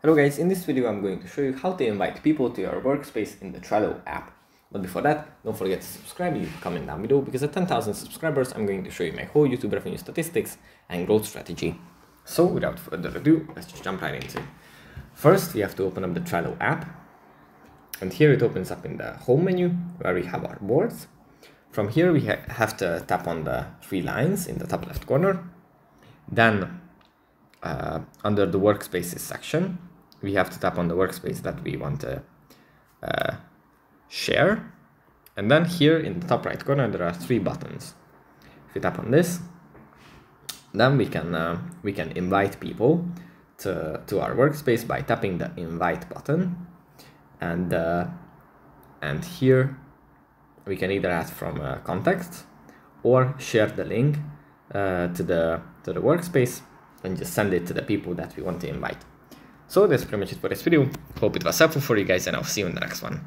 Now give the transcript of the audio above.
Hello guys, in this video I'm going to show you how to invite people to your workspace in the Trello app. But before that, don't forget to subscribe, leave a comment down below, because at 10,000 subscribers I'm going to show you my whole YouTube revenue statistics and growth strategy. So without further ado, let's just jump right into it. First, we have to open up the Trello app. And here it opens up in the home menu where we have our boards. From here we have to tap on the three lines in the top left corner. Then under the workspaces section, we have to tap on the workspace that we want to share. And then here in the top right corner, there are three buttons. If you tap on this, then we can invite people to our workspace by tapping the invite button. And here we can either add from context or share the link to the workspace and just send it to the people that we want to invite. So that's pretty much it for this video. Hope it was helpful for you guys, and I'll see you in the next one.